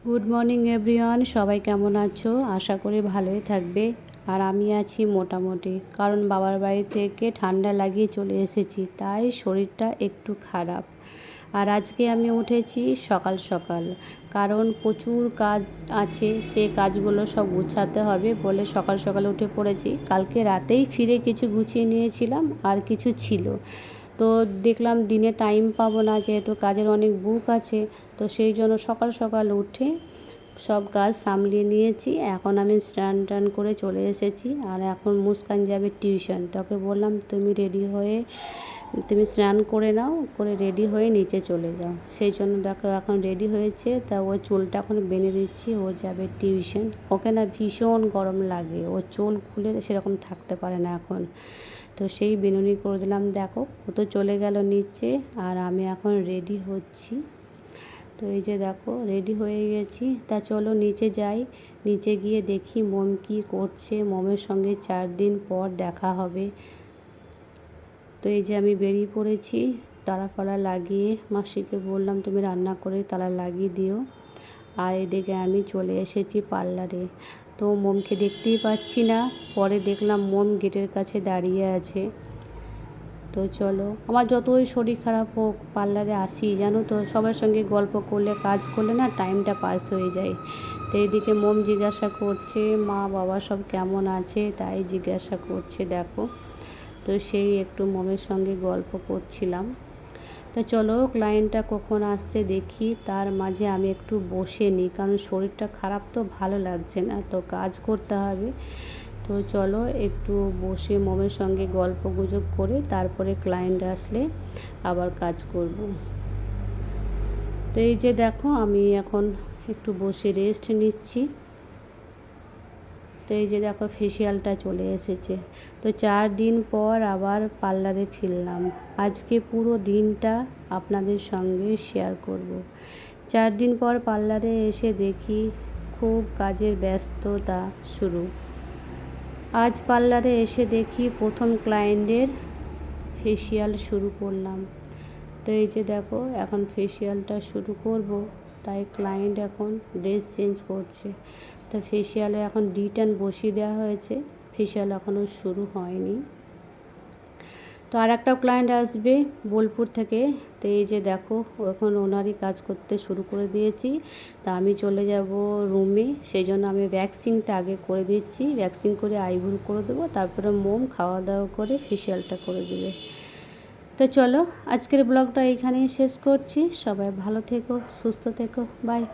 Good morning everyone, সবাই কেমন আছো? আশা করি ভালোই থাকবে। আর আমি আছি মোটামুটি, কারণ বাবার বাড়ি থেকে ঠান্ডা লাগিয়ে চলে এসেছি, তাই শরীরটা একটু খারাপ। আর আজকে আমি উঠেছি সকাল সকাল, কারণ প্রচুর কাজ আছে, সেই কাজগুলো সব গুছাতে হবে বলে সকাল সকাল উঠে পড়েছি। কালকে রাতেই ফিরে কিছু গুছিয়ে নিয়েছিলাম, আর কিছু ছিল, তো দেখলাম দিনে টাইম পাবো না, যেহেতু কাজের অনেক বুক আছে। তো সেই জন্য সকাল সকাল উঠে সব কাজ সামলিয়ে নিয়েছি। এখন আমি স্নান টান করে চলে এসেছি, আর এখন মুস্কান যাবে টিউশন। তোকে বললাম তুমি স্নান করে নাও, করে রেডি হয়ে নিচে চলে যাও। সেই জন্য দেখো এখন রেডি হয়েছে, তা ও চুলটা এখন বেঁধে দিচ্ছি, ও যাবে টিউশন। ওকে না ভীষণ গরম লাগে, ও চুল খুলে সেরকম থাকতে পারে না এখন। তো সেই বিনুনি করে দিলাম। দেখো ও তো চলে গেল নিচে, আর আমি এখন রেডি হচ্ছি। তো এই যে দেখো রেডি হয়ে গেছি, তা চলো নিচে যাই। নিচে গিয়ে দেখি মম কী করছে। মমের সঙ্গে 4 দিন পর দেখা হবে। তো এই যে আমি বেরিয়ে পড়েছি, তালা ফালা লাগিয়ে মাসিকে বললাম তুমি রান্না করে তালা লাগিয়ে দিও। আর এদিকে আমি চলে এসেছি পার্লারে। তো মমকে দেখতেই পাচ্ছি না, পরে দেখলাম মম গেটের কাছে দাঁড়িয়ে আছে। তো চলো, আমার যতই শরীর খারাপ হোক পার্লারে আসি, জানো তো, সবার সঙ্গে গল্প করলে কাজ করলে না টাইমটা পাস হয়ে যায়। তো এইদিকে মম জিজ্ঞাসা করছে মা বাবা সব কেমন আছে, তাই জিজ্ঞাসা করছে দেখো। তো সেই একটু মমের সঙ্গে গল্প করছিলাম। তো চলো ক্লায়েন্টটা কখন আসছে দেখি, তার মাঝে আমি একটু বসে নিই, কারণ শরীরটা খারাপ তো ভালো লাগছে না, তো কাজ করতে হবে। তো চলো একটু বসে মমের সঙ্গে গল্প গুজব করে তারপরে ক্লায়েন্ট আসলে আবার কাজ করব। তো এই যে দেখো আমি এখন একটু বসে রেস্ট নিচ্ছি। তো এই যে দেখো ফেসিয়ালটা চলে এসেছে। তো 4 দিন পর আবার পার্লারে ফিরলাম। আজকে পুরো দিনটা আপনাদের সঙ্গে শেয়ার করব। 4 দিন পর পার্লারে এসে দেখি খুব কাজের ব্যস্ততা শুরু। আজ পার্লারে এসে দেখি প্রথম ক্লায়েন্টের ফেসিয়াল শুরু করলাম। তো এই যে দেখো এখন ফেসিয়ালটা শুরু করব, তাই ক্লায়েন্ট এখন ড্রেস চেঞ্জ করছে। তো ফেসিয়ালে এখন ডিটান বসিয়ে দেওয়া হয়েছে, ফেসিয়াল এখনও শুরু হয়নি। তো আর একটা ক্লায়েন্ট আসবে বোলপুর থেকে। তো এই যে দেখো এখন ওনারই কাজ করতে শুরু করে দিয়েছি। তা আমি চলে যাব রুমে, সেই জন্য আমি ভ্যাকসিনটা আগে করে দিচ্ছি। ভ্যাকসিন করে আইব্রো করে দেবো, তারপরে মোম খাওয়া দাওয়া করে ফেসিয়ালটা করে দেবে। তো চলো আজকের ব্লগটা এইখানেই শেষ করছি। সবাই ভালো থেকো, সুস্থ থেকো, বাই।